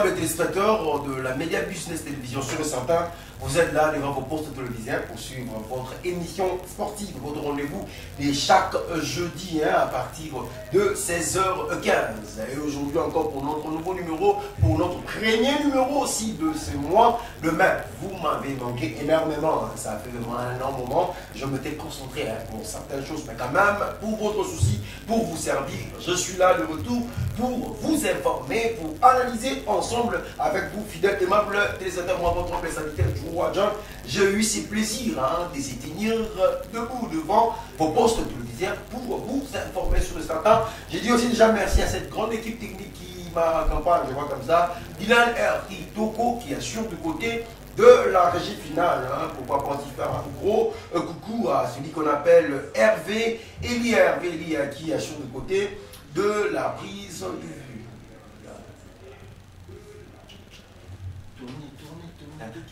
aimables téléspectateurs de la Média Business Télévision sur le Santin, vous êtes là devant vos postes télévisés pour suivre votre émission sportive, votre rendez-vous de chaque jeudi à partir de 16h15. Et aujourd'hui encore pour notre nouveau numéro, pour notre premier numéro aussi de ce mois de mai. Vous m'avez manqué énormément, ça fait vraiment un long moment. Je m'étais concentré pour certaines choses, mais quand même, pour votre souci, pour vous servir, je suis là de retour pour vous informer, pour analyser ensemble avec vous, fidèles aimables téléspectateurs, moi votre oncle sanitaire j'ai eu ce plaisir de se tenir debout devant vos postes télévisés pour vous informer sur le Santin. J'ai dit aussi déjà merci à cette grande équipe technique qui m'accompagne, je vois comme ça. Dylan R.I. Toko qui assure du côté de la régie finale. Pourquoi pas faire un gros coucou à celui qu'on appelle Hervé Elia qui assure du côté de la prise de vue.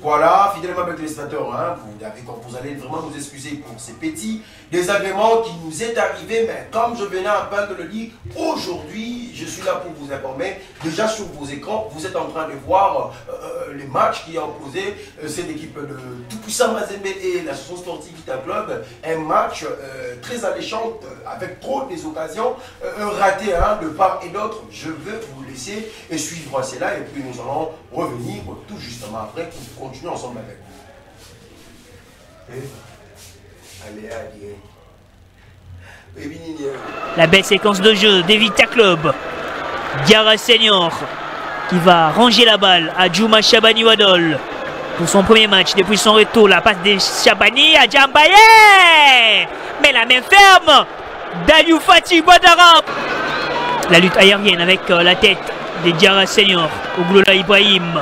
Voilà, fidèlement avec les téléspectateurs, vous allez vraiment nous excuser pour ces petits désagréments qui nous est arrivé, mais comme je venais à peine de le dire, aujourd'hui, je suis là pour vous informer. Déjà sur vos écrans, vous êtes en train de voir les matchs qui ont opposé cette équipe de Tout-Puissant Mazembe et l'association sportive Vita Club. Un match très alléchant, avec trop des occasions ratées de part et d'autre. Je veux vous laisser suivre cela et puis nous allons revenir tout justement après pour continuer ensemble avec vous. La belle séquence de jeu des Vita Club. Diarra Senior qui va ranger la balle à Djouma Chabani Wadol pour son premier match depuis son retour. La passe de Chabani à Djambaye, mais la main ferme d'Aliou Fati Badara. La lutte aérienne avec la tête de Diarra Senior, Oglola Ibrahim,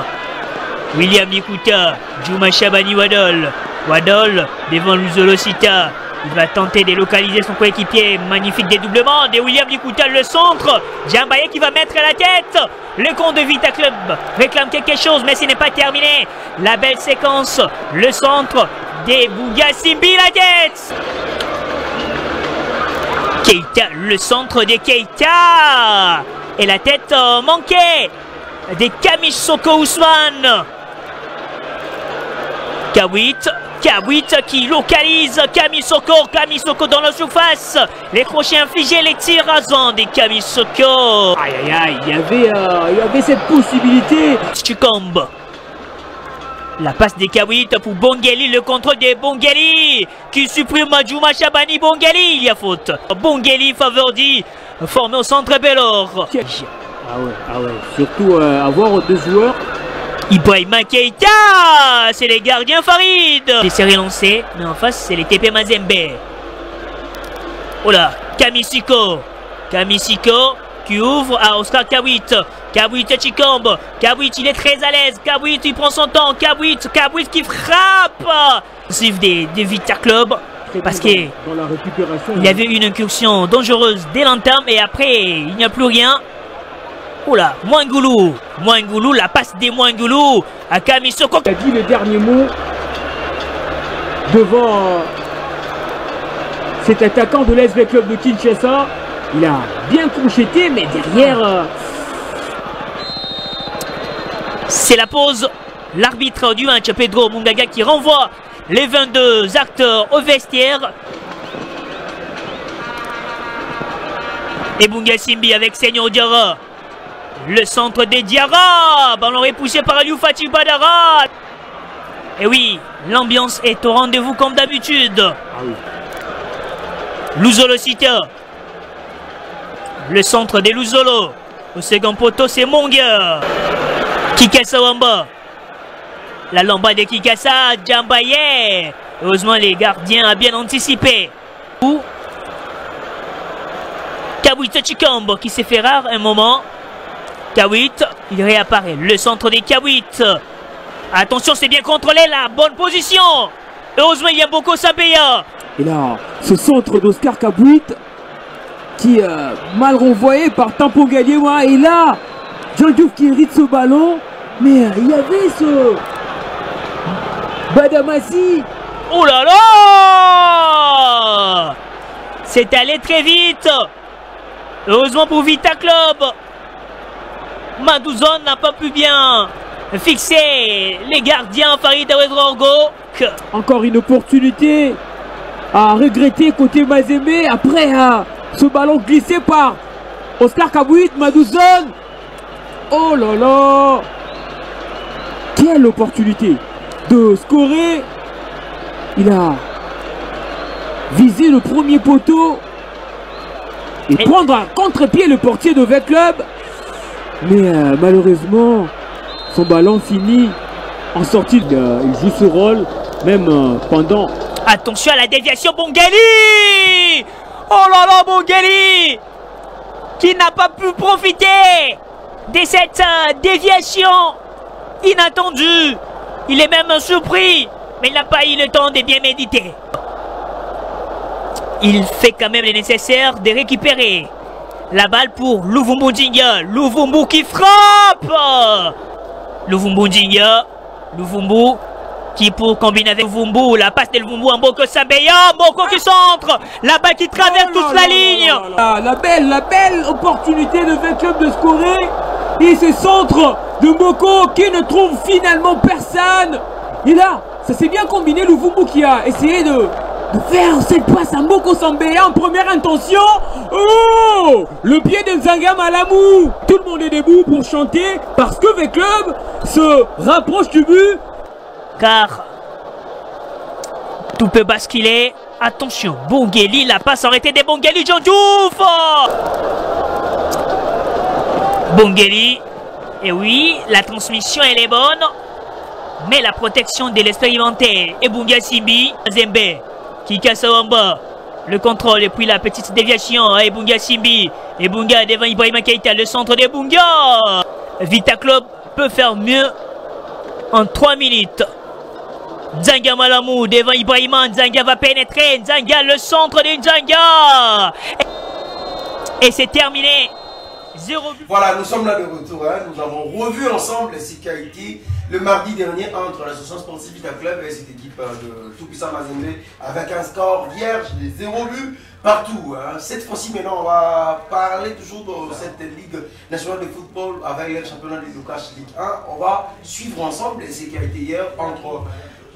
William Nikuta, Djouma Chabani Wadol. Wadol devant Luzolosita. Il va tenter de localiser son coéquipier. Magnifique dédoublement de William Nikuta, le centre. Djambaye qui va mettre la tête. Le compte de Vita Club réclame quelque chose, mais ce n'est pas terminé. La belle séquence. Le centre de Bouga Simbi, la tête. Keita, le centre de Keita. Et la tête manquée de Kamish Soko Ousmane. Kawit qui localise Kamisoko dans la surface. Les crochets infligés, les tirs rasants de Kamisoko. Aïe aïe aïe, il y avait cette possibilité. Chukombe. La passe de Kawit pour Bongeli, le contrôle de Bongeli qui supprime Djouma Chabani. Bongeli, il y a faute. Bongeli, Faverdi, formé au centre Bellor. Ah ouais, surtout avoir deux joueurs. Ibrahima Keita, c'est les gardiens Farid. Les séries lancées, mais en face c'est les TP Mazembe. Oh là, Kamisiko qui ouvre à Oscar Kawit. Kawit Chikombe. Kawit il est très à l'aise. Kawit il prend son temps. Kawit qui frappe. Offensive des Vita Club. Parce qu'il y avait une incursion dangereuse dès l'entame et après il n'y a plus rien. Oula, Mouangoulou, la passe des Mouangoulou à Kamisoko. Il a dit le dernier mot devant cet attaquant de l'SV Club de Kinshasa. Il a bien crocheté, mais derrière... C'est la pause. L'arbitre du match, Pedro Mungaga, qui renvoie les 22 acteurs au vestiaire. Et Bunga Simbi avec Senyor Diarra. Le centre des Diarra. Ballon repoussé par Aliou Fati Badara. Et oui, l'ambiance est au rendez-vous comme d'habitude. Ah oui. Luzolosita. Le centre des Luzolo. Au second poteau, c'est Monga. Kikasa Wamba. La lamba de Kikasa. Djambaye. Heureusement, les gardiens ont bien anticipé. Kawit Chikambo qui s'est fait rare un moment. Kawit, il réapparaît. Le centre des Kawit. Attention, c'est bien contrôlé là. Bonne position. Heureusement, il y a beaucoup Sabeya. Et là, ce centre d'Oscar Kawit qui est mal renvoyé par Tampo Galiewa. Et là, John Diouf qui hérite ce ballon. Mais il y avait ce Badamassi. Oh là là! C'est allé très vite. Heureusement pour Vita Club. Madouzone n'a pas pu bien fixer les gardiens. Farid Ouedraogo. Encore une opportunité à regretter côté Mazembe après ce ballon glissé par Oscar Kabouit. Madouzone. Oh là là, quelle opportunité de scorer. Il a visé le premier poteau et prendre à contre-pied le portier de V Club. Mais malheureusement, son ballon finit en sortie. Il joue ce rôle même pendant... Attention à la déviation, Bongali. Oh là là, Bongali qui n'a pas pu profiter de cette déviation inattendue. Il est même surpris, mais il n'a pas eu le temps de bien méditer. Il fait quand même le nécessaire de récupérer la balle pour Luvumbu Ndinga. Luvumbu qui frappe. Luvumbu Ndinga. Luvumbu qui pour combiner avec Luvumbu. La passe de Luvumbu en Mboko Sabeya. Mboko qui centre. La balle qui traverse toute la ligne. La belle opportunité de V Club de scorer. Et ce centre de Mboko qui ne trouve finalement personne. Et là, ça s'est bien combiné. Luvumbu qui a essayé de faire cette passe à Mboko Sambeya en première intention. Oh, le pied de Nzanga Malamou. Tout le monde est debout pour chanter parce que V Club se rapproche du but. Car tout peut basculer. Attention, Bongali, la passe arrêtée des Bongali, John Diouf. Bongali. Et oui, la transmission elle est bonne. Mais la protection de l'expérimenté Ebunga Simbi Zembe qui casse en bas. Le contrôle et puis la petite déviation à Ebunga Simbi. Ebunga devant Ibrahima Keita, le centre d'Ebunga. Vita Club peut faire mieux en 3 minutes. Nzanga Malamou devant Ibrahima. Nzanga va pénétrer. Nzanga, le centre de Nzanga. Et c'est terminé. 0 but. Voilà, nous sommes là de retour. Hein. Nous avons revu ensemble ce qui a été le mardi dernier entre l'association sportive Vita Club et cette équipe de Tout-Puissant Mazembe avec un score vierge de 0 but partout. Hein. Cette fois-ci, maintenant, on va parler toujours de cette Ligue nationale de football avec le championnat de Lukash Ligue 1. On va suivre ensemble ce qui a été hier entre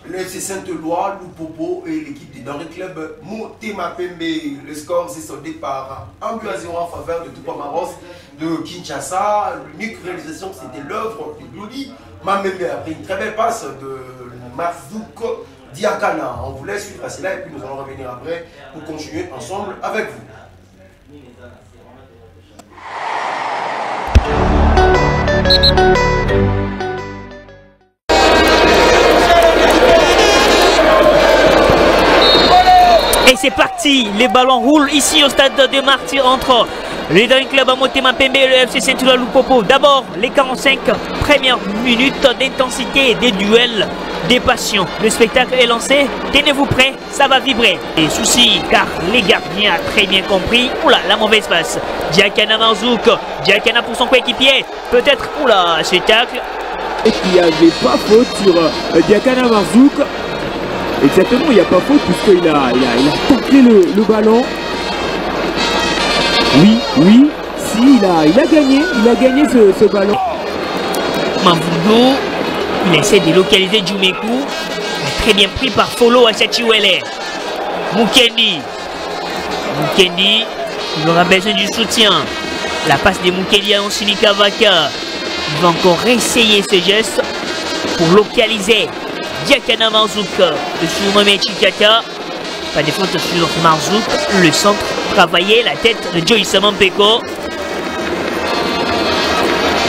le FC Saint-Éloi, Lupopo et l'équipe des Denrées Club Motema Pembe. Le score s'est soldé par 1-0 en faveur de Tupamaros de Kinshasa. L'unique réalisation, c'était l'œuvre de Glody Mamembe après une très belle passe de Marzouk Diakana. On vous laisse suivre à cela et puis nous allons revenir après pour continuer ensemble avec vous. Et c'est parti, les ballons roulent ici au stade de Martyrs entre les Denrées Club à Motema Pembe et le FC Saint-Éloi Lupopo. D'abord, les 45 premières minutes d'intensité, des duels, des passions. Le spectacle est lancé, tenez-vous prêts, ça va vibrer. Et soucis, car les gardiens ont très bien compris. Oula, la mauvaise passe. Diakana Marzouk, Diakana pour son coéquipier. Peut-être, oula, ce tacle. Et qu'il n'y avait pas faute sur Diakana Marzouk. Exactement, il n'y a pas faute puisqu'il a taclé le ballon. Oui, si, il a gagné ce ballon. Mamvundo, il essaie de localiser Djumekou. Très bien pris par Folo Achachiwele. Mukendi, il aura besoin du soutien. La passe de Mukendi à Onsini Kavaka. Il va encore essayer ce geste pour localiser Diakana Marzouk de Soumame Chikata. Pas de faute sur Marzouk. Le centre travaillé, la tête de Joyce Mampeko.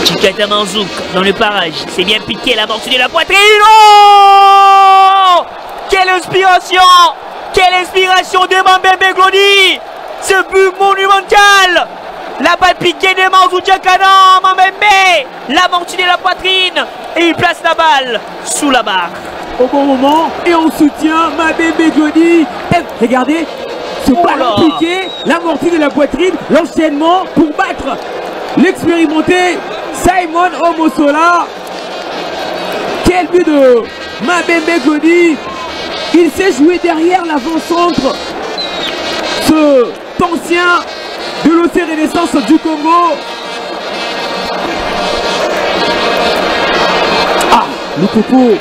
Chikata Marzouk dans le parage. C'est bien piqué, la mortue de la poitrine. Oh, quelle inspiration! Quelle inspiration de Mambembe Glody! Ce but monumental! La balle piquée de Marzouk Diakana Mambembe. La mortue de la poitrine. Et il place la balle sous la barre. Au bon moment et on soutient Mambembe Glody. Regardez ce ballon piqué, l'amorti de la poitrine, l'enchaînement pour battre l'expérimenté Simon Omosola. Quel but de Mambembe Glody. Il s'est joué derrière l'avant-centre, ce ancien de l'OC Renaissance du Congo. Loukoko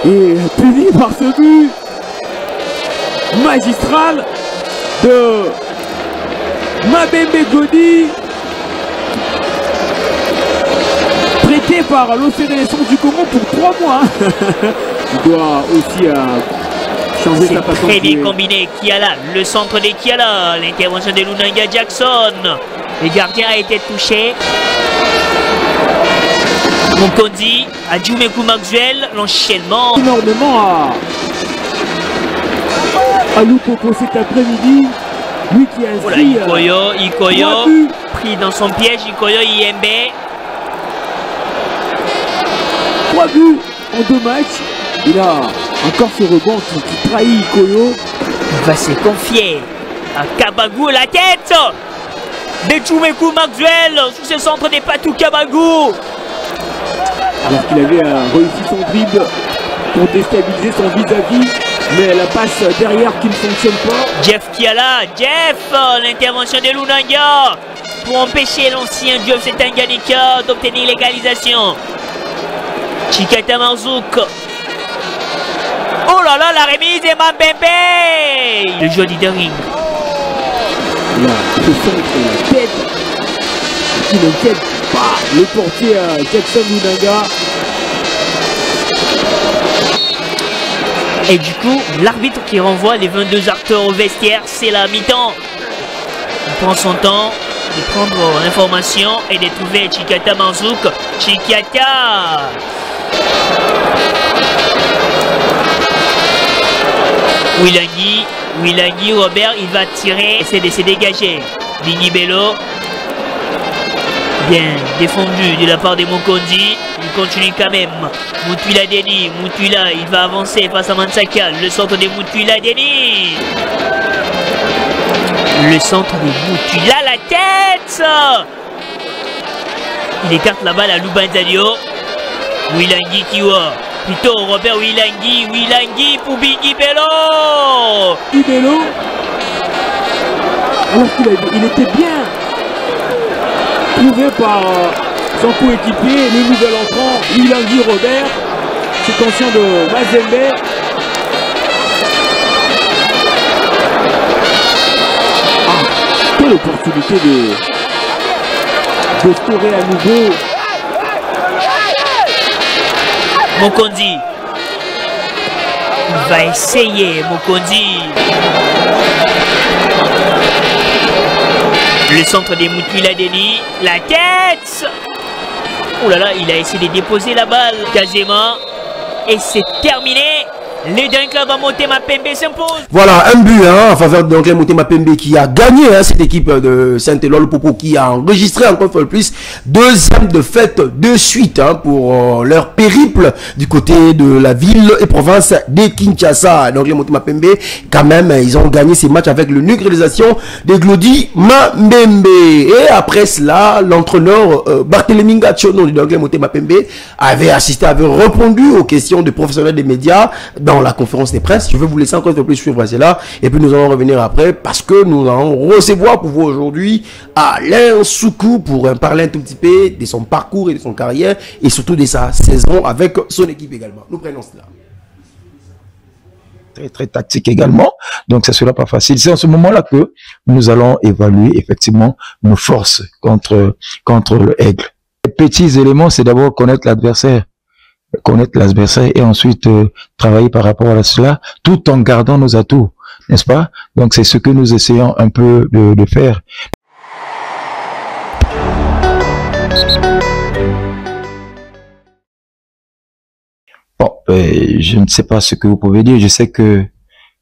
est puni par ce but magistral de Mabembe Godi, prêté par l'OCDS du Congo pour 3 mois. Il doit aussi changer sa façon de jouer. Très bien combiné, Kiala, le centre de Kiala, l'intervention de Lunanga Jackson. Le gardien a été touché. Mokondi, Adjumekou Maxwell, l'enchaînement. Énormément à Loukoko cet après-midi. Lui qui a inscrit Ikoyo, pris dans son piège, Ikoyo IMB. 3 buts en 2 matchs. Il a encore ce rebond qui trahit Ikoyo. Il va se confier à Kabagou, la tête de Djumekou Maxwell sous ce centre des Patou Kabagou. Alors qu'il avait réussi son dribble pour déstabiliser son vis-à-vis, mais la passe derrière qui ne fonctionne pas. Jeff Kiala, l'intervention de Lunanga pour empêcher l'ancien Diop Setanganika d'obtenir l'égalisation. Chikata Marzouk. Oh là là, la remise est Mabembe. Le joueur d'Idering. Là, ce centre, la tête qui n'inquiète pas le portier Jackson Lunanga. Et du coup, l'arbitre qui renvoie les 22 acteurs au vestiaire, c'est la mi-temps. Il prend son temps de prendre l'information et de trouver Chikata Marzouk. Chikata. Wilangi, Robert, il va tirer, essaie de se dégager. Bini Bello, bien défendu de la part de Mokondi, il continue quand même. Moutuila Deni, Moutuila, il va avancer face à Mansaka, le centre de Moutuila Deni. Le centre de Moutuila, la tête. Il écarte la balle à Lubanzadio. Wilangi Kiwa. Plutôt Robert Wilangi pour Bini Bello. Bello, alors qu'il était bien prouvé par son coéquipier, le nouvel entrant Wilangi Robert, c'est conscient de Mazembe. Quelle opportunité de scorer à nouveau. Mokondi. Il va essayer, Mokondi. Le centre des Moutuila Deni. La tête. Oh là là, il a essayé de déposer la balle quasiment. Et c'est terminé. Les Dunklers va monter Mapembe s'impose. Voilà, un but en faveur de Dunklers monter Mapembe qui a gagné cette équipe de Saint-Éloi Popo qui a enregistré encore une fois plus 2e défaite de suite pour leur périple du côté de la ville et province de Kinshasa. Dunklers monter Mapembe, quand même, ils ont gagné ces matchs avec le neutralisation de Glody Mambembe. Et après cela, l'entraîneur Barthélémy Ngachono de Dunklers monter Mapembe avait répondu aux questions de professionnels des médias dans la conférence des presse. Je vais vous laisser encore un peu plus suivre cela et puis nous allons revenir après parce que nous allons recevoir pour vous aujourd'hui Alain Soukou pour parler un tout petit peu de son parcours et de son carrière et surtout de sa saison avec son équipe également. Nous prenons cela. Très tactique également, donc ça sera pas facile. C'est en ce moment-là que nous allons évaluer effectivement nos forces contre le Aigle. Les petits éléments, c'est d'abord connaître l'adversaire et ensuite travailler par rapport à cela tout en gardant nos atouts, n'est-ce pas? Donc c'est ce que nous essayons un peu de faire. Bon, je ne sais pas ce que vous pouvez dire. Je sais que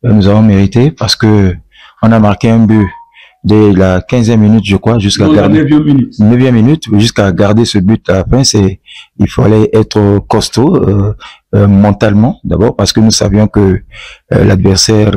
nous avons mérité parce que on a marqué un but dès la 15e minute, je crois, jusqu'à garder 9e minute, jusqu'à garder ce but à la fin. Il fallait être costaud mentalement d'abord parce que nous savions que l'adversaire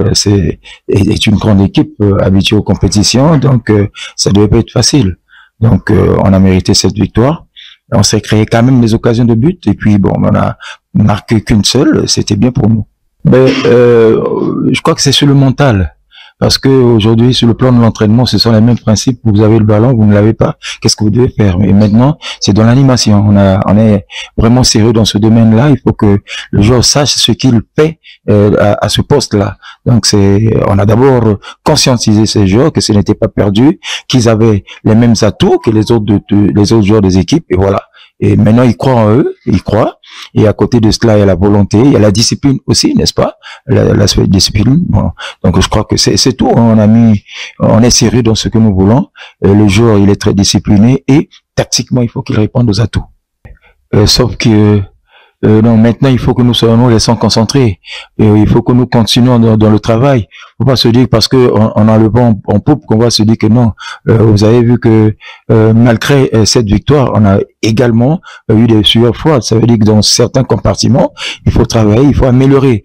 est une grande équipe habituée aux compétitions, donc ça devait pas être facile. Donc on a mérité cette victoire. On s'est créé quand même des occasions de but et puis bon, on a marqué qu'une seule, c'était bien pour nous. Mais je crois que c'est sur le mental. Parce que aujourd'hui, sur le plan de l'entraînement, ce sont les mêmes principes. Vous avez le ballon, vous ne l'avez pas. Qu'est-ce que vous devez faire? Mais maintenant, c'est dans l'animation. On est vraiment sérieux dans ce domaine-là. Il faut que le joueur sache ce qu'il fait à ce poste-là. Donc on a d'abord conscientisé ces joueurs que ce n'était pas perdu, qu'ils avaient les mêmes atouts que les autres joueurs des équipes. Et voilà. Et maintenant, ils croient en eux, ils croient. Et à côté de cela, il y a la volonté, il y a la discipline aussi, n'est-ce pas? L'aspect discipline. Bon. Donc, je crois que c'est tout. On est sérieux dans ce que nous voulons. Le joueur, il est très discipliné et tactiquement, il faut qu'il réponde aux atouts. Sauf que non, maintenant, il faut que nous laissons concentrés. Il faut que nous continuions dans le travail. Faut pas se dire parce que on a le vent en poupe qu'on va se dire que non. Vous avez vu que malgré cette victoire, on a également eu des sueurs froides. Ça veut dire que dans certains compartiments, il faut travailler, il faut améliorer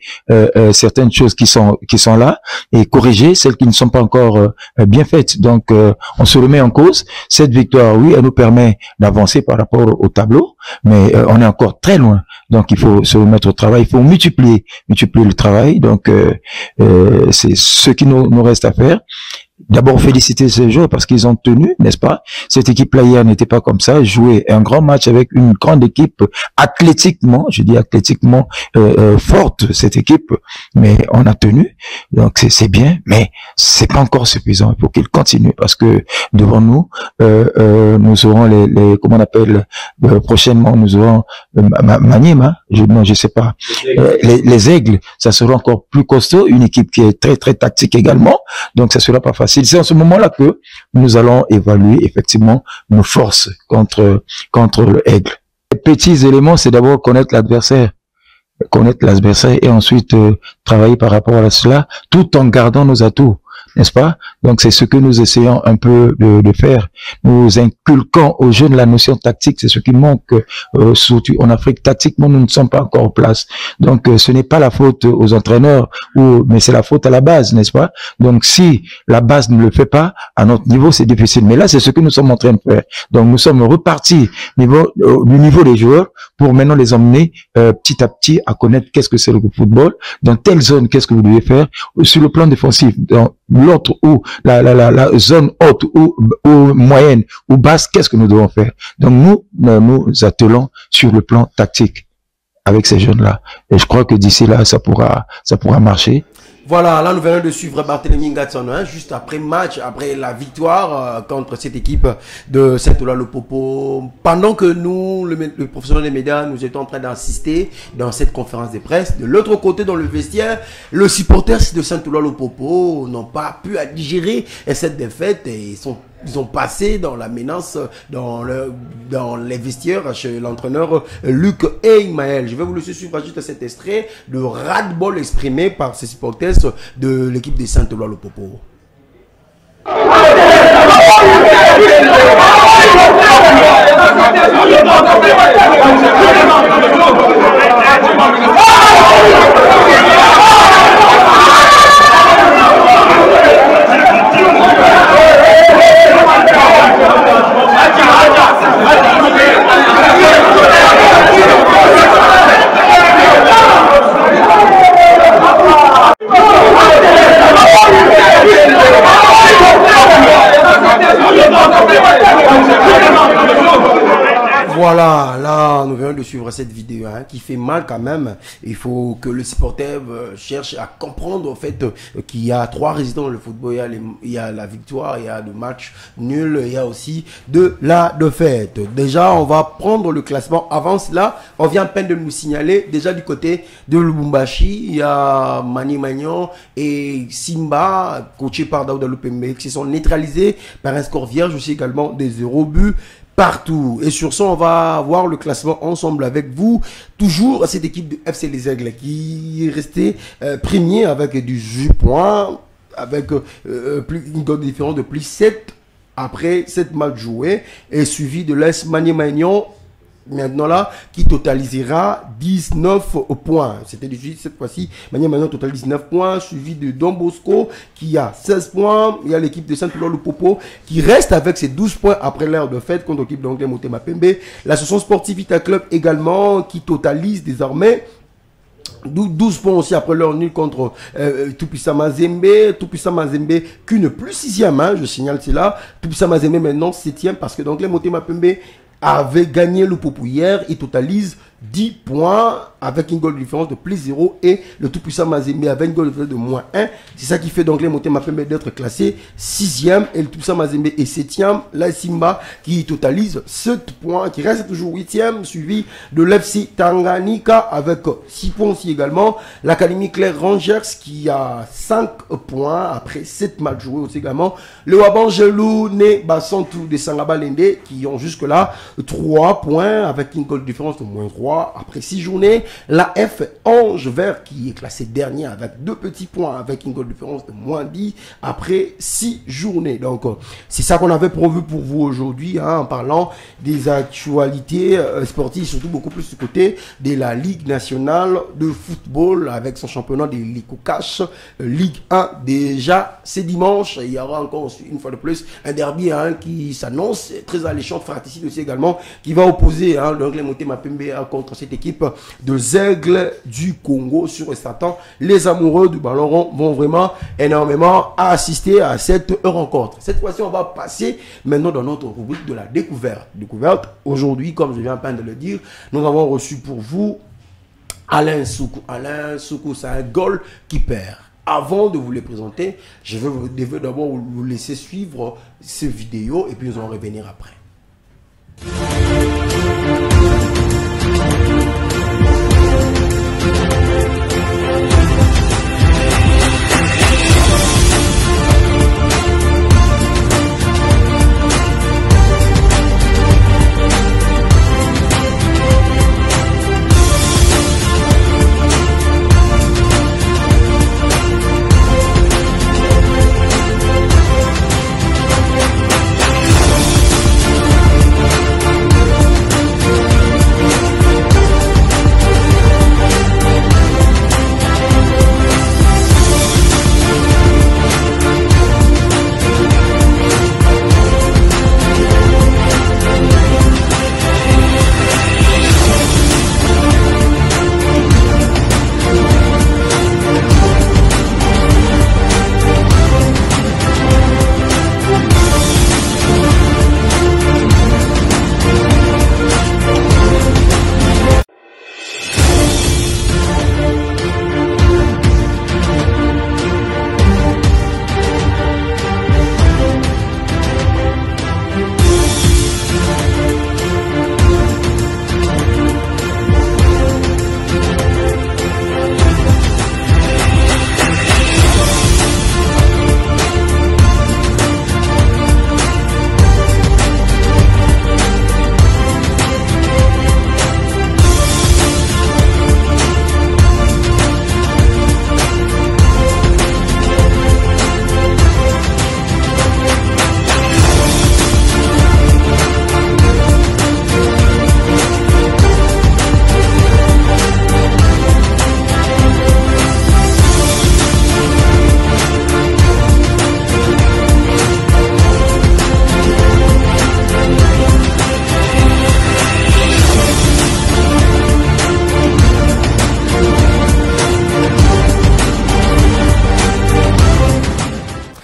certaines choses qui sont là et corriger celles qui ne sont pas encore bien faites. Donc, on se remet en cause. Cette victoire, oui, elle nous permet d'avancer par rapport au tableau, mais on est encore très loin. Donc, il faut se remettre au travail, il faut multiplier le travail. Donc, c'est ce qui nous reste à faire. D'abord, féliciter ces joueurs parce qu'ils ont tenu, n'est-ce pas? Cette équipe-là hier n'était pas comme ça. Jouer un grand match avec une grande équipe athlétiquement, je dis athlétiquement forte, cette équipe, mais on a tenu. Donc, c'est bien, mais c'est pas encore suffisant. Il faut qu'ils continuent parce que devant nous, nous aurons les comment on appelle, prochainement, nous aurons Maniema, je sais pas, les Aigles, ça sera encore plus costaud, une équipe qui est très, très tactique également. Donc, ça sera pas facile. C'est en ce moment-là que nous allons évaluer effectivement nos forces contre le Aigle. Les petits éléments, c'est d'abord connaître l'adversaire et ensuite travailler par rapport à cela, tout en gardant nos atouts, n'est-ce pas? Donc c'est ce que nous essayons un peu de faire. Nous inculquons aux jeunes la notion tactique, c'est ce qui manque surtout en Afrique. Tactiquement, nous ne sommes pas encore en place. Donc ce n'est pas la faute aux entraîneurs, mais c'est la faute à la base, n'est-ce pas? Donc si la base ne le fait pas, à notre niveau, c'est difficile. Mais là, c'est ce que nous sommes en train de faire. Donc nous sommes repartis du niveau des joueurs pour maintenant les emmener petit à petit à connaître qu'est-ce que c'est le football, dans telle zone, qu'est-ce que vous devez faire, sur le plan défensif, dans l'autre ou la zone haute ou moyenne ou basse, qu'est-ce que nous devons faire? Donc nous attelons sur le plan tactique avec ces jeunes-là. Et je crois que d'ici là, ça pourra marcher. Voilà, là nous venons de suivre Barthélémy Ngatson, hein, juste après match, après la victoire contre cette équipe de Saint-Oula-le-Popo. Pendant que nous, le professionnel des médias, nous étions en train d'insister dans cette conférence de presse, de l'autre côté dans le vestiaire, les supporters de Saint-Oula-le-Popo n'ont pas pu digérer cette défaite et ils ont passé dans la menace, dans les vestiaires chez l'entraîneur Luc Eymael. Je vais vous laisser suivre juste cet extrait de ras-le-bol exprimé par ces supporters de l'équipe de Saint-Oula-le-Popo. Voilà, là nous venons de suivre cette vidéo qui fait mal quand même. Il faut que le supporter cherche à comprendre au fait qu'il y a trois résultats dans le football. Il y a la victoire, il y a le match nul, il y a aussi de la défaite. Déjà, on va prendre le classement. Avant cela, on vient à peine de nous signaler, déjà du côté de Lubumbashi, il y a Mani Magnon et Simba, coachés par Daouda Lupembe, qui se sont neutralisés par un score vierge, aussi également des 0 buts partout. Et sur ça, on va voir le classement ensemble avec vous. Toujours cette équipe de FC Les Aigles qui est restée premier avec 18 points, avec une cote différente de plus 7 après 7 matchs joués, et suivi de l'AS Mani Magnon maintenant là, qui totalisera 19 points. C'était 18 cette fois-ci. Maintenant, total 19 points, suivi de Don Bosco qui a 16 points. Il y a l'équipe de Saint-Oula-le-Popo qui reste avec ses 12 points après l'heure de fête contre l'équipe d'Anglais Motema Pembe. L'association sportive Vita Club également qui totalise désormais 12 points aussi après leur nul contre Tout-Puissant Mazembe. Tout-Puissant Mazembe qui ne plus 6e, hein, je signale cela. Tout-Puissant Mazembe maintenant 7e parce que donc les Motema Pembe avait gagné le Popo hier. Il totalise 10 points avec une goal de différence de plus 0 et le tout-puissant Mazembe avec une goal de différence de moins 1. C'est ça qui fait donc les Motema Pembe d'être classé 6e et le tout-puissant Mazembe est 7e. La Simba qui totalise 7 points, qui reste toujours 8e, suivi de l'FC Tanganyika avec 6 points aussi également. L'Académie Claire Rangers qui a 5 points après 7 matchs joués aussi également. Le Wabangelou, Né Bassantou de Sangabalende qui ont jusque là 3 points avec une goal de différence de moins 3 après 6 journées. La F Ange Vert qui est classé dernier avec 2 petits points avec une goal de différence de moins 10 après 6 journées. Donc c'est ça qu'on avait prévu pour vous aujourd'hui, hein, en parlant des actualités sportives, surtout beaucoup plus du côté de la Ligue nationale de football avec son championnat de Likokash Ligue 1. Déjà c'est dimanche, il y aura encore une fois de plus un derby, hein, qui s'annonce très alléchant, fratricide aussi également, qui va opposer, hein, l'Anglais Motema Pembe contre cette équipe de Aigles du Congo. Sur Satan, les amoureux du ballon rond vont vraiment énormément assister à cette rencontre. Cette fois-ci, on va passer maintenant dans notre rubrique de la découverte. Aujourd'hui, comme je viens à peine de le dire, nous avons reçu pour vous Alain Soukou. Alain Soukou, c'est un goalkeeper. Avant de vous les présenter, je vais d'abord vous laisser suivre ces vidéos et puis nous allons revenir après.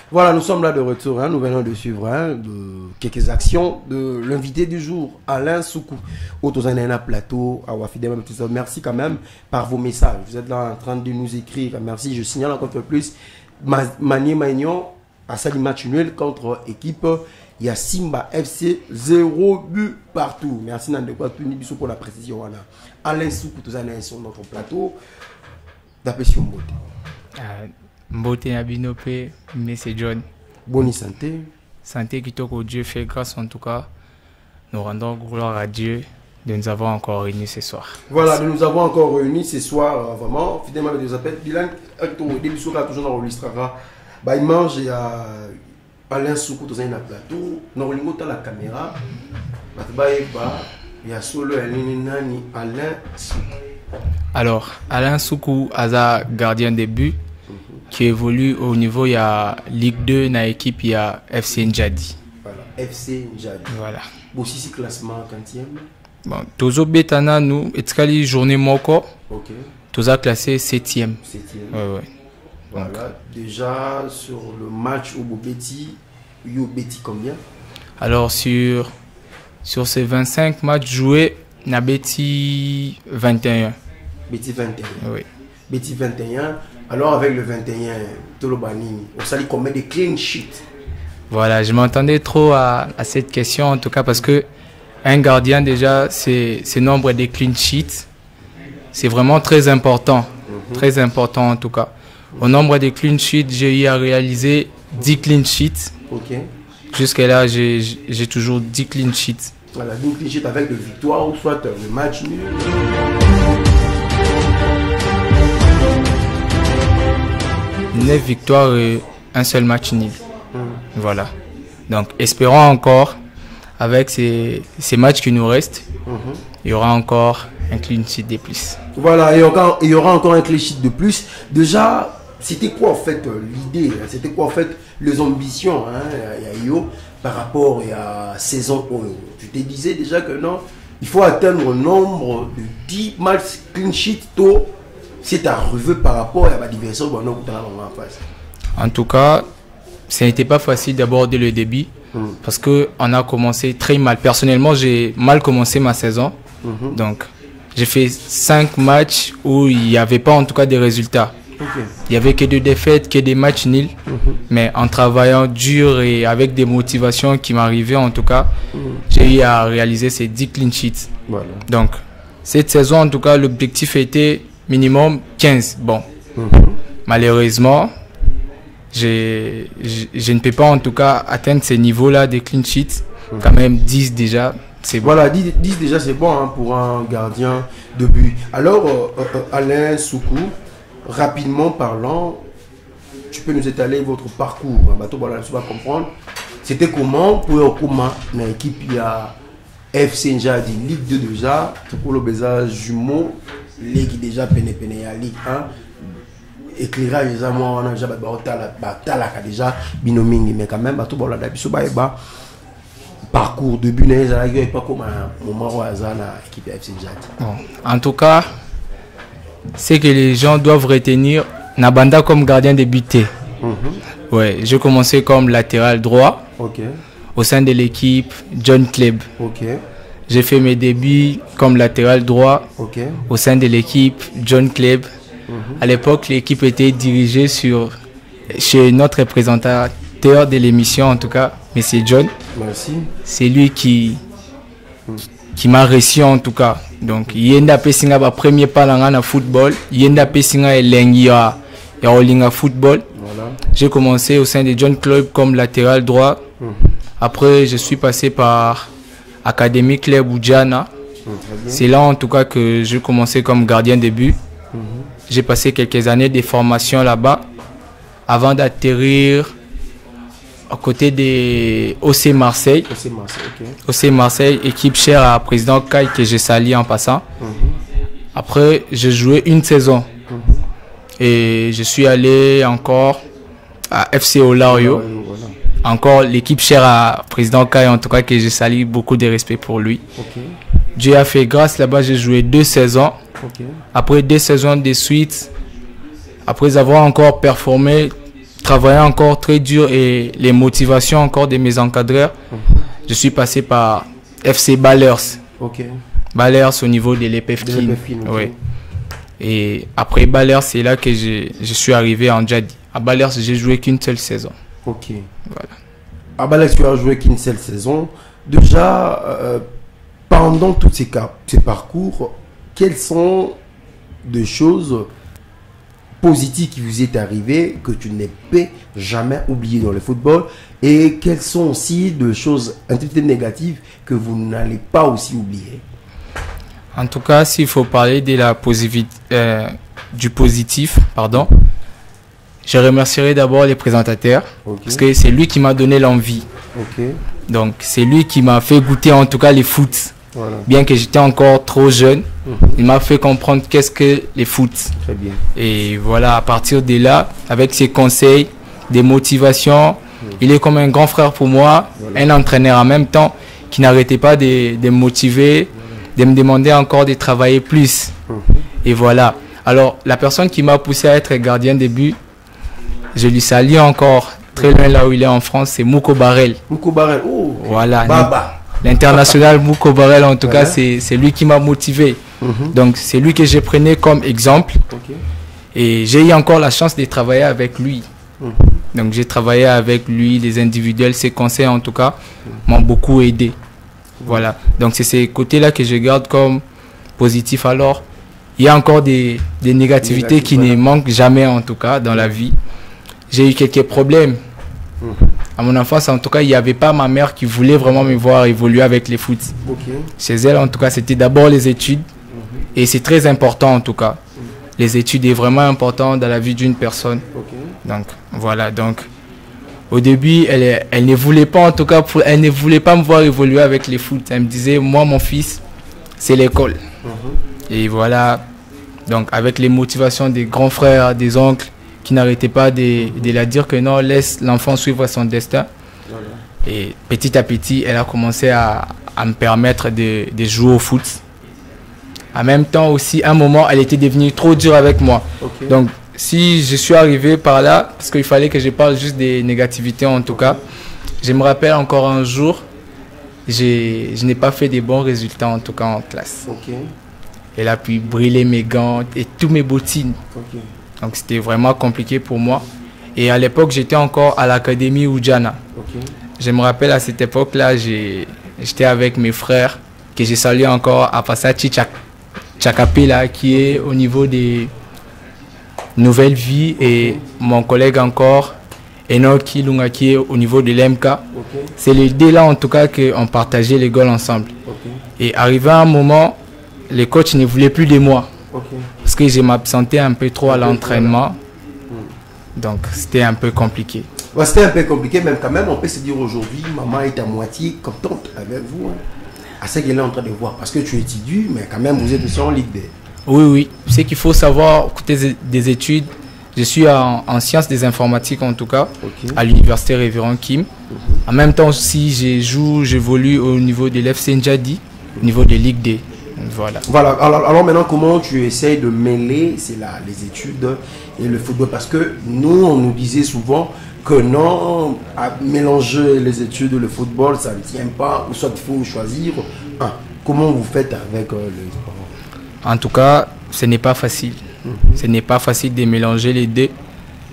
Voilà, nous sommes là de retour, hein. Nous venons de suivre, hein, de quelques actions de l'invité du jour, Alain Soukou. Autozanena Plateau, Awafidem, tout ça. Merci quand même par vos messages. Vous êtes là en train de nous écrire. Merci. Je signale encore un peu plus. Manier Magnon a sali match nul contre équipe. Il y a Simba FC 0 but partout. Merci Nandekwa Tunibiso pour la précision. Voilà. Alain Soukou, Autozanena sur notre plateau. D'appréciation beauté. Beauté Abinope, mais c'est John. Bonne santé. Santé qui toque au Dieu fait grâce en tout cas. Nous rendons gloire à Dieu de nous avoir encore réunis ce soir. Voilà, de nous avoir encore réunis ce soir, vraiment. Fidèlement avec des appels. Bilan, au début, toujours dans l'Istrara. Il mange et Alain Soukou dans un plateau. Nous avons la caméra. Il y a solo Alain Soukou. Alors, Alain Soukou, gardien de but. Qui évolue au niveau, il y a Ligue 2, dans l'équipe, il y a FC Njadi. Voilà, FC Njadi. Voilà. Aussi, c'est classement 40e. Bon, Tozo Betana, nous, etkali journée moko. Ok. Tous a classé 7e. Ouais. Voilà, déjà sur le match au Betty, Betty combien? Alors sur ces 25 matchs joués, on a Betty 21. Betty 21. Oui. Betty 21. Alors avec le 21, Tolobani, on s'allie combien de clean sheets? Voilà, je m'entendais trop à cette question en tout cas parce que un gardien déjà, c'est nombre de clean sheets. C'est vraiment très important. Très important en tout cas. Au nombre de clean sheets, j'ai eu à réaliser 10 clean sheets. Jusqu'à là, j'ai toujours 10 clean sheets. Voilà, 10 clean sheets avec de victoires ou soit le match nul. 9 victoires et un seul match nul. Voilà. Donc, espérons encore, avec ces matchs qui nous restent, il y aura encore un clean sheet de plus. Voilà, il y aura encore un clean sheet de plus. Déjà, c'était quoi en fait l'idée? C'était quoi en fait les ambitions par rapport à la saison? Tu te disais déjà que non, il faut atteindre le nombre de 10 matchs clean sheet tôt. C'est arrivé par rapport à la diversion en face. En tout cas, ce n'était pas facile d'aborder le début parce qu'on a commencé très mal. Personnellement, j'ai mal commencé ma saison. Donc, j'ai fait 5 matchs où il n'y avait pas en tout cas des résultats. Il n'y avait que des défaites, que des matchs nuls. Mais en travaillant dur et avec des motivations qui m'arrivaient en tout cas, j'ai eu à réaliser ces 10 clean sheets. Voilà. Donc, cette saison en tout cas, l'objectif était minimum 15. Bon, malheureusement, je ne peux pas en tout cas atteindre ces niveaux-là des clean sheets. Quand même 10 déjà, c'est bon. Voilà, 10 déjà c'est bon pour un gardien de but. Alors, Alain Soukou, rapidement parlant, tu peux nous étaler votre parcours. Voilà, tu vas comprendre. C'était comment pour l'équipe FC Njadi Ligue 2 déjà, pour le Béza Jumeau, Ligue déjà Ligue 1. Éclairage déjà moi on a déjà binomingi mais quand même tout la parcours de but pas comme un moment où équipe FC Njadi. En tout cas, c'est que les gens doivent retenir Nabanda comme gardien de but. Ouais, j'ai commencé comme latéral droit. Au sein de l'équipe John Club. J'ai fait mes débuts comme latéral droit au sein de l'équipe John Club. À l'époque, l'équipe était dirigée chez notre présentateur de l'émission, en tout cas, M. John. Merci. C'est lui qui m'a reçu en tout cas. Donc, il y a un premier pas dans le football. Il y a un football. J'ai commencé au sein de John Club comme latéral droit. Après, je suis passé par Académie Club Oudjana. C'est là en tout cas que j'ai commencé comme gardien de but. J'ai passé quelques années de formation là-bas avant d'atterrir à côté de OC Marseille. OC Marseille, équipe chère à président Kai que j'ai sali en passant. Après, j'ai joué une saison. Et je suis allé encore à FC Olario. Encore l'équipe chère à président Kai, en tout cas que j'ai sali, beaucoup de respect pour lui. Dieu a fait grâce là-bas, j'ai joué 2 saisons. Après 2 saisons de suite, après avoir encore performé, travaillé encore très dur et les motivations encore de mes encadreurs, je suis passé par FC Ballers. Ballers au niveau de l'EPF Kin. Et après Ballers, c'est là que je suis arrivé en Njadi. À Ballers, j'ai joué qu'une seule saison. Voilà. À Ballers, tu as joué qu'une seule saison. Déjà, pendant tous ces parcours, quelles sont des choses positives qui vous est arrivées que tu ne peux jamais oublier dans le football et quelles sont aussi des choses un petit peu négatives que vous n'allez pas aussi oublier? En tout cas, s'il faut parler de du positif, je remercierai d'abord les présentateurs parce que c'est lui qui m'a donné l'envie. Donc, c'est lui qui m'a fait goûter en tout cas les foot. Bien que j'étais encore trop jeune, il m'a fait comprendre qu'est-ce que les foot. Très bien. Et voilà, à partir de là, avec ses conseils, des motivations, il est comme un grand frère pour moi, un entraîneur en même temps qui n'arrêtait pas de me motiver, de me demander encore de travailler plus. Et voilà, Alors, la personne qui m'a poussé à être gardien de but, je lui salue encore très loin là où il est en France, c'est Mouko Barel. Mouko Barel, oh, voilà. Baba. L'international Mouko Barel, en tout cas, c'est lui qui m'a motivé. Donc, c'est lui que je prenais comme exemple. Et j'ai eu encore la chance de travailler avec lui. Donc, j'ai travaillé avec lui, les individuels, ses conseils, en tout cas, m'ont beaucoup aidé. Voilà. Donc, c'est ces côtés-là que je garde comme positif. Alors, il y a encore des négativités qui ne manquent jamais, en tout cas, dans la vie. J'ai eu quelques problèmes. À mon enfance, en tout cas, il n'y avait pas ma mère qui voulait vraiment me voir évoluer avec les foot. Chez elle, en tout cas, c'était d'abord les études. Et c'est très important, en tout cas. Les études est vraiment important dans la vie d'une personne. Donc, voilà. Donc, au début, elle ne voulait pas, en tout cas, elle ne voulait pas me voir évoluer avec les foot. Elle me disait, moi, mon fils, c'est l'école. Et voilà. Donc, avec les motivations des grands frères, des oncles, qui n'arrêtaient pas de la dire que non, laisse l'enfant suivre son destin. Et petit à petit, elle a commencé à me permettre de jouer au foot. En même temps aussi, à un moment, elle était devenue trop dure avec moi. Donc, si je suis arrivé par là, parce qu'il fallait que je parle juste des négativités en tout cas, je me rappelle encore un jour, je n'ai pas fait des bons résultats en tout cas en classe. Elle a pu brûler mes gants et tous mes bottines. Donc c'était vraiment compliqué pour moi. Et à l'époque, j'étais encore à l'académie Oudjana. Je me rappelle à cette époque-là, j'étais avec mes frères, que j'ai salué encore à Passachi Chakapela, qui est au niveau des Nouvelles Vies, et mon collègue encore, Enoki Lunga, qui est au niveau de l'MK. C'est les deux là en tout cas qu'on partageait les goals ensemble. Et arrivé à un moment, les coachs ne voulaient plus de moi. Parce que je m'absentais un peu trop à l'entraînement. Donc c'était un peu compliqué. C'était un peu compliqué, même quand même, on peut se dire aujourd'hui, maman est à moitié contente avec vous. À ce qu'elle est en train de voir. Parce que tu étudies, mais quand même, vous êtes aussi en Ligue 2. Oui, oui. C'est qu'il faut savoir, côté des études, je suis en sciences des informatiques en tout cas, à l'université Révérend Kim. En même temps aussi, j'évolue au niveau de l'FC Ndjadi, au niveau de Ligue 2. Voilà. Alors maintenant, comment tu essayes de mêler les études et le football? Parce que nous, on nous disait souvent que non, à mélanger les études et le football, ça ne tient pas, ou soit il faut choisir un. Comment vous faites avec le sport? En tout cas, ce n'est pas facile. Ce n'est pas facile de mélanger les deux.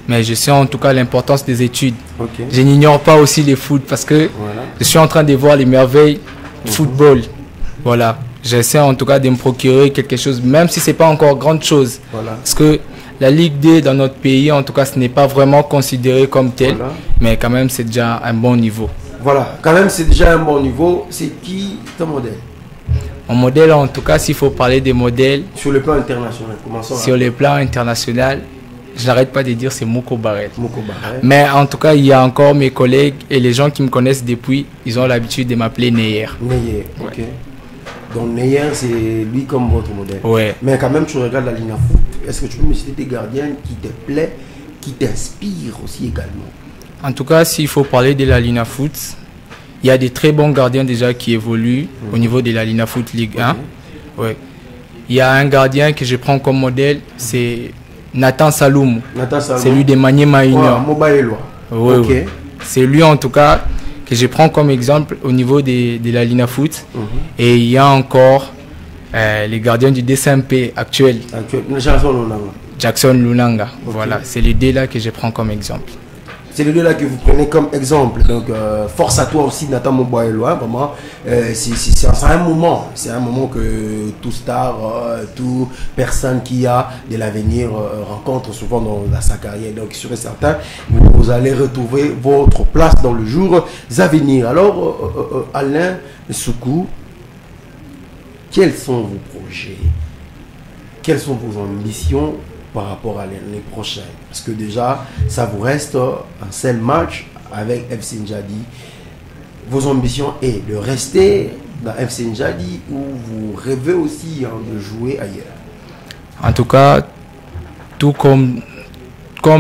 Mais je sais en tout cas l'importance des études. Je n'ignore pas aussi les foot parce que je suis en train de voir les merveilles du football. Voilà. J'essaie en tout cas de me procurer quelque chose, même si ce n'est pas encore grande chose. Parce que la Ligue 2 dans notre pays, en tout cas, ce n'est pas vraiment considéré comme tel. Mais quand même, c'est déjà un bon niveau. Voilà, quand même, c'est déjà un bon niveau. C'est qui ton modèle? Mon modèle, en tout cas, s'il faut parler des modèles... Sur le plan international, commençons. Sur le plan international, je n'arrête pas de dire c'est Mouko Barel. Mais en tout cas, il y a encore mes collègues et les gens qui me connaissent depuis, ils ont l'habitude de m'appeler Neyer. Neyer, ok. Donc Neyer, c'est lui comme votre modèle. Mais quand même, tu regardes la ligne à foot. Est-ce que tu peux me citer des gardiens qui te plaisent, qui t'inspirent aussi également? En tout cas, s'il faut parler de la ligne à foot, il y a des très bons gardiens déjà qui évoluent au niveau de la ligne à foot Ligue 1. Il y a un gardien que je prends comme modèle, c'est Nathan Saloum. C'est lui des Maniema Union. C'est lui en tout cas que je prends comme exemple au niveau de la ligne à foot. Et il y a encore les gardiens du DSMP actuel. Jackson Lunanga. Voilà, c'est les deux là que je prends comme exemple. C'est les deux là que vous prenez comme exemple. Donc, force à toi aussi, Nathan Moboaeloa. Vraiment, c'est un moment. C'est un moment que tout star, toute personne qui a de l'avenir rencontre souvent dans sa carrière. Donc, sûr et certain, vous allez retrouver votre place dans le jour à venir. Alors, Alain Soukou, quels sont vos projets? Quelles sont vos ambitions par rapport à l'année prochaine? Parce que déjà, ça vous reste un seul match avec FC Ndjadi. Vos ambitions est de rester dans FC Ndjadi ou vous rêvez aussi de jouer ailleurs? En tout cas, tout comme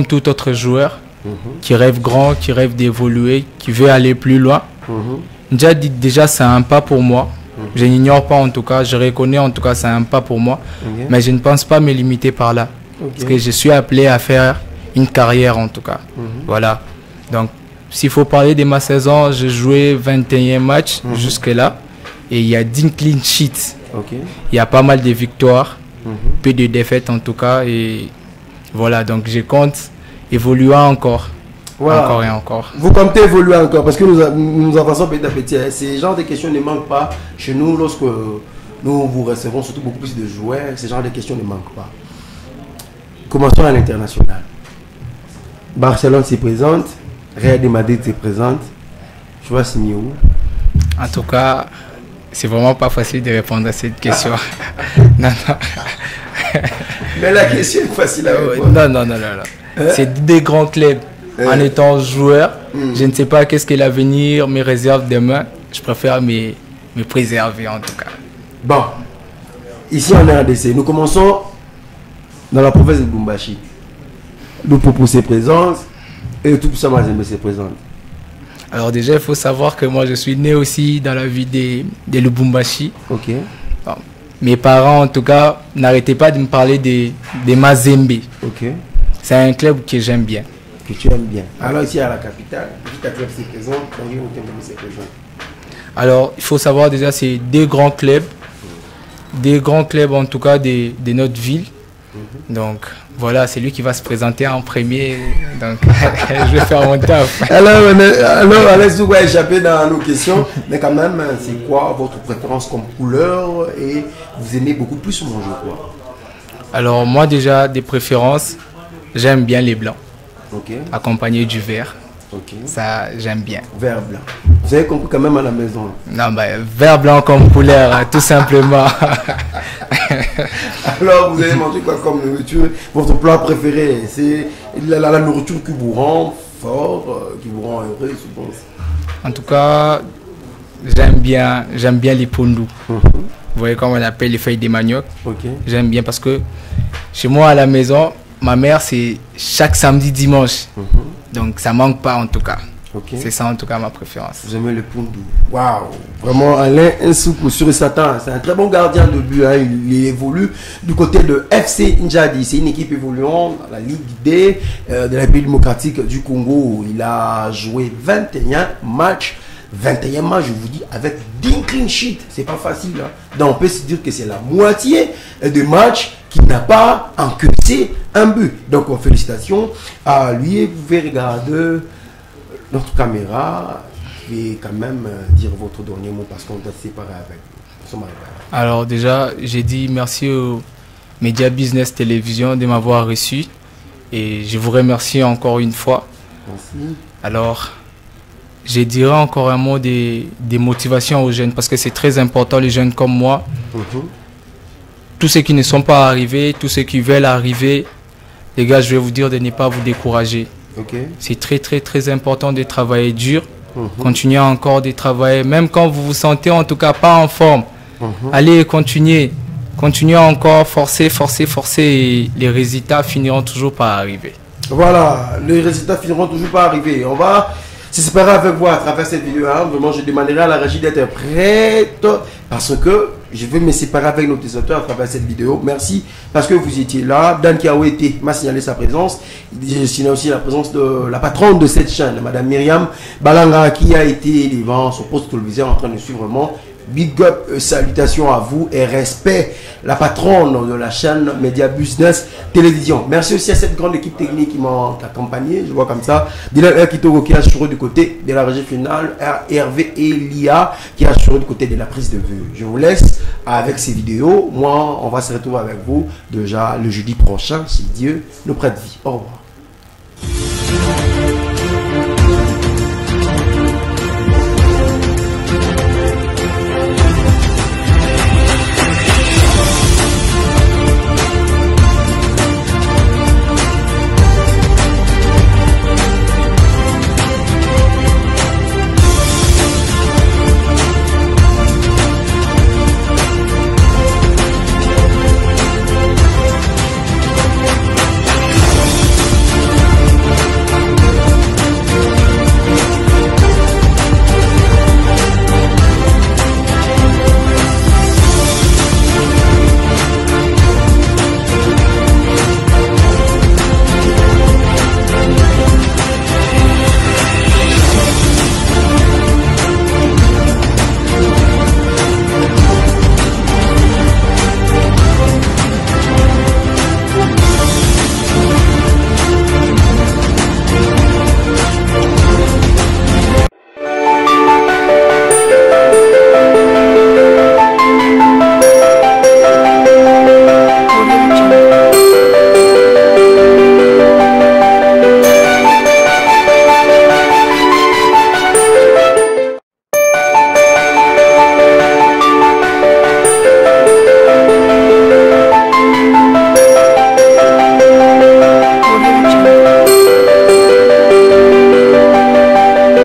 tout autre joueur qui rêve grand, qui rêve d'évoluer, qui veut aller plus loin. Ndjadi déjà c'est un pas pour moi Je n'ignore pas en tout cas, je reconnais en tout cas c'est un pas pour moi, mais je ne pense pas me limiter par là. Parce que je suis appelé à faire une carrière en tout cas. Voilà. Donc, s'il faut parler de ma saison, j'ai joué 21 matchs jusque-là. Et il y a 10 clean sheets. Il y a pas mal de victoires, peu de défaites en tout cas. Et voilà, donc je compte évoluer encore. Voilà. Encore et encore. Vous comptez évoluer encore parce que nous avançons petit à petit. Ces genres de questions ne manquent pas chez nous lorsque nous vous recevons surtout beaucoup plus de joueurs. Ces genres de questions ne manquent pas. Commençons à l'international. Barcelone s'y présente, Real de Madrid s'y présente. Tu vas signer où? En tout cas, c'est vraiment pas facile de répondre à cette question. Non. Mais la question est facile à répondre. Non. C'est des grands clubs. En étant joueur, je ne sais pas qu'est-ce que l'avenir me réserve demain. Je préfère me préserver en tout cas. Bon, ici en RDC, nous commençons dans la province de Lubumbashi. Nous pour ses présences et tout ça, Mazembe se présente. Alors déjà, il faut savoir que moi, je suis né aussi dans la ville de Lubumbashi. Bon, mes parents, en tout cas, n'arrêtaient pas de me parler de Mazembe. C'est un club que j'aime bien. Que tu aimes bien. Alors ici à la capitale, qui club se présente, alors, il faut savoir déjà, c'est des grands clubs en tout cas de notre ville. Donc voilà, c'est lui qui va se présenter en premier. Donc je vais faire mon taf. Alors Alex, vous va échapper dans nos questions, mais quand même, c'est quoi votre préférence comme couleur et vous aimez beaucoup plus manger quoi? Alors moi déjà, des préférences, j'aime bien les blancs, accompagné du vert. Ça, j'aime bien. Vert blanc. Vous avez compris quand même à la maison. Non, vert blanc comme couleur, tout simplement. Alors, vous avez mangé quoi comme nourriture? Votre plat préféré? C'est la nourriture qui vous rend fort, qui vous rend heureux, je pense. En tout cas, j'aime bien les pondous. Vous voyez comment on appelle les feuilles de manioc. J'aime bien parce que chez moi à la maison, ma mère, c'est chaque samedi, dimanche. Donc, ça manque pas en tout cas. C'est ça en tout cas ma préférence. Vous aimez le pondou. Waouh! Vraiment, Alain Nsoukou sur Satan. C'est un très bon gardien de but. Hein. Il évolue du côté de FC Njadi. C'est une équipe évoluant dans la Ligue D de la République démocratique du Congo. Il a joué 21 matchs. 21 matchs, je vous dis, avec 10 clean sheets. C'est pas facile. Hein. Donc, on peut se dire que c'est la moitié de matchs qui n'a pas encaissé un but. Donc, félicitations à lui. Vous pouvez regarder notre caméra et quand même dire votre dernier mot parce qu'on doit se séparer avec vous. Alors, déjà, j'ai dit merci au Média Business Télévision de m'avoir reçu et je vous remercie encore une fois. Merci. Alors, je dirais encore un mot des motivations aux jeunes parce que c'est très important, les jeunes comme moi. Tous ceux qui ne sont pas arrivés, tous ceux qui veulent arriver, les gars, je vais vous dire de ne pas vous décourager. C'est très, très, très important de travailler dur. Continuez encore de travailler, même quand vous vous sentez en tout cas pas en forme. Allez, continuez encore, forcez et les résultats finiront toujours par arriver. Voilà, les résultats finiront toujours par arriver. On va s'espérer avec vous à travers cette vidéo. Hein. Vraiment, je demanderai à la régie d'être prête parce que je vais me séparer avec nos téléspectateurs à travers cette vidéo. Merci parce que vous étiez là. Dan Kiaouete m'a signalé sa présence. Je signale aussi la présence de la patronne de cette chaîne, Madame Myriam Balanga, qui a été devant son poste téléviseur en train de suivre vraiment. Big up, salutations à vous et respect, la patronne de la chaîne Média Business Télévision. Merci aussi à cette grande équipe technique qui m'a accompagné. Je vois comme ça. Dylan Kitoro qui a assuré du côté de la régie finale. Hervé Elia qui a assuré du côté de la prise de vue. Je vous laisse avec ces vidéos. Moi, on va se retrouver avec vous déjà le jeudi prochain, si Dieu nous prête vie. Au revoir.